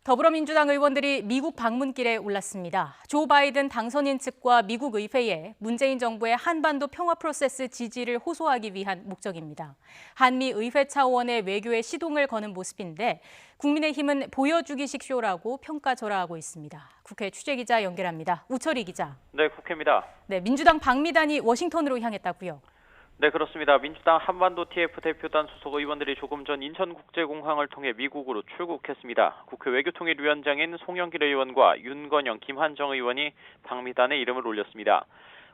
더불어민주당 의원들이 미국 방문길에 올랐습니다. 조 바이든 당선인 측과 미국 의회에 문재인 정부의 한반도 평화 프로세스 지지를 호소하기 위한 목적입니다. 한미 의회 차원의 외교에 시동을 거는 모습인데 국민의힘은 보여주기식 쇼라고 평가절하하고 있습니다. 국회 취재기자 연결합니다. 우철희 기자. 네, 국회입니다. 네, 민주당 방미단이 워싱턴으로 향했다고요. 네, 그렇습니다. 민주당 한반도 TF 대표단 소속 의원들이 조금 전 인천국제공항을 통해 미국으로 출국했습니다. 국회 외교통일위원장인 송영길 의원과 윤건영, 김한정 의원이 방미단에 이름을 올렸습니다.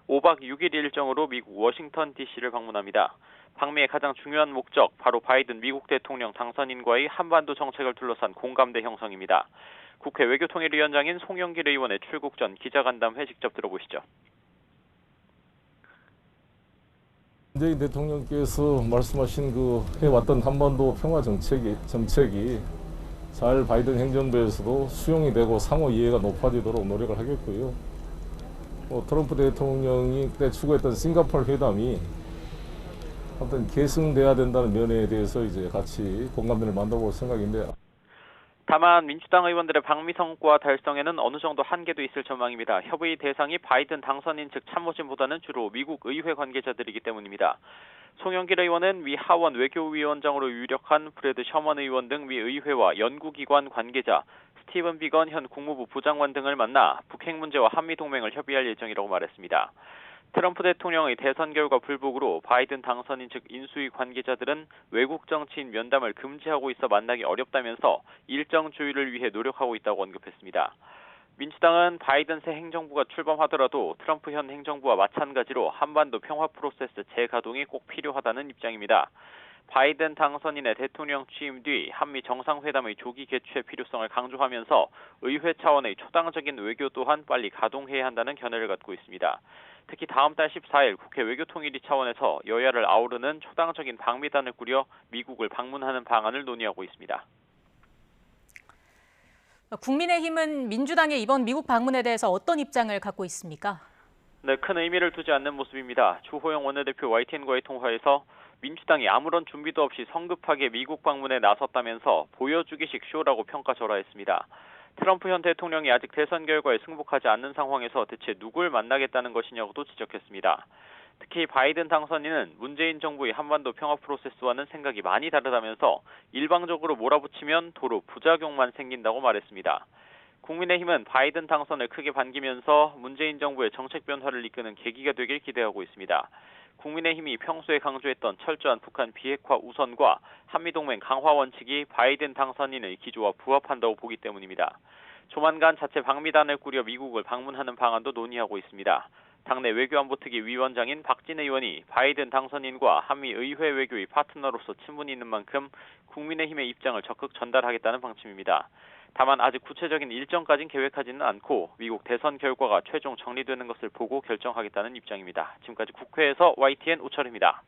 5박 6일 일정으로 미국 워싱턴 DC를 방문합니다. 방미의 가장 중요한 목적, 바로 바이든 미국 대통령 당선인과의 한반도 정책을 둘러싼 공감대 형성입니다. 국회 외교통일위원장인 송영길 의원의 출국 전 기자간담회 직접 들어보시죠. 문재인 대통령께서 말씀하신 해왔던 한반도 평화 정책이 잘 바이든 행정부에서도 수용이 되고 상호 이해가 높아지도록 노력을 하겠고요. 트럼프 대통령이 그때 추구했던 싱가포르 회담이 어떤 계승돼야 된다는 면에 대해서 이제 같이 공감대를 만들어볼 생각인데. 다만 민주당 의원들의 방미 성과 달성에는 어느 정도 한계도 있을 전망입니다. 협의 대상이 바이든 당선인 측 참모진보다는 주로 미국 의회 관계자들이기 때문입니다. 송영길 의원은 미 하원 외교위원장으로 유력한 브래드 셔먼 의원 등 미 의회와 연구기관 관계자, 스티븐 비건 현 국무부 부장관 등을 만나 북핵 문제와 한미동맹을 협의할 예정이라고 말했습니다. 트럼프 대통령의 대선 결과 불복으로 바이든 당선인 측 인수위 관계자들은 외국 정치인 면담을 금지하고 있어 만나기 어렵다면서 일정 조율을 위해 노력하고 있다고 언급했습니다. 민주당은 바이든 새 행정부가 출범하더라도 트럼프 현 행정부와 마찬가지로 한반도 평화 프로세스 재가동이 꼭 필요하다는 입장입니다. 바이든 당선인의 대통령 취임 뒤 한미 정상회담의 조기 개최 필요성을 강조하면서 의회 차원의 초당적인 외교 또한 빨리 가동해야 한다는 견해를 갖고 있습니다. 특히 다음 달 14일 국회 외교통일위 차원에서 여야를 아우르는 초당적인 방미단을 꾸려 미국을 방문하는 방안을 논의하고 있습니다. 국민의힘은 민주당의 이번 미국 방문에 대해서 어떤 입장을 갖고 있습니까? 네, 큰 의미를 두지 않는 모습입니다. 주호영 원내대표 YTN과의 통화에서 민주당이 아무런 준비도 없이 성급하게 미국 방문에 나섰다면서 보여주기식 쇼라고 평가절하했습니다. 트럼프 현 대통령이 아직 대선 결과에 승복하지 않는 상황에서 대체 누굴 만나겠다는 것이냐고도 지적했습니다. 특히 바이든 당선인은 문재인 정부의 한반도 평화 프로세스와는 생각이 많이 다르다면서 일방적으로 몰아붙이면 도로 부작용만 생긴다고 말했습니다. 국민의힘은 바이든 당선을 크게 반기면서 문재인 정부의 정책 변화를 이끄는 계기가 되길 기대하고 있습니다. 국민의힘이 평소에 강조했던 철저한 북한 비핵화 우선과 한미동맹 강화 원칙이 바이든 당선인의 기조와 부합한다고 보기 때문입니다. 조만간 자체 방미단을 꾸려 미국을 방문하는 방안도 논의하고 있습니다. 당내 외교안보특위 위원장인 박진 의원이 바이든 당선인과 한미 의회 외교의 파트너로서 친분이 있는 만큼 국민의힘의 입장을 적극 전달하겠다는 방침입니다. 다만 아직 구체적인 일정까지는 계획하지는 않고 미국 대선 결과가 최종 정리되는 것을 보고 결정하겠다는 입장입니다. 지금까지 국회에서 YTN 우철입니다.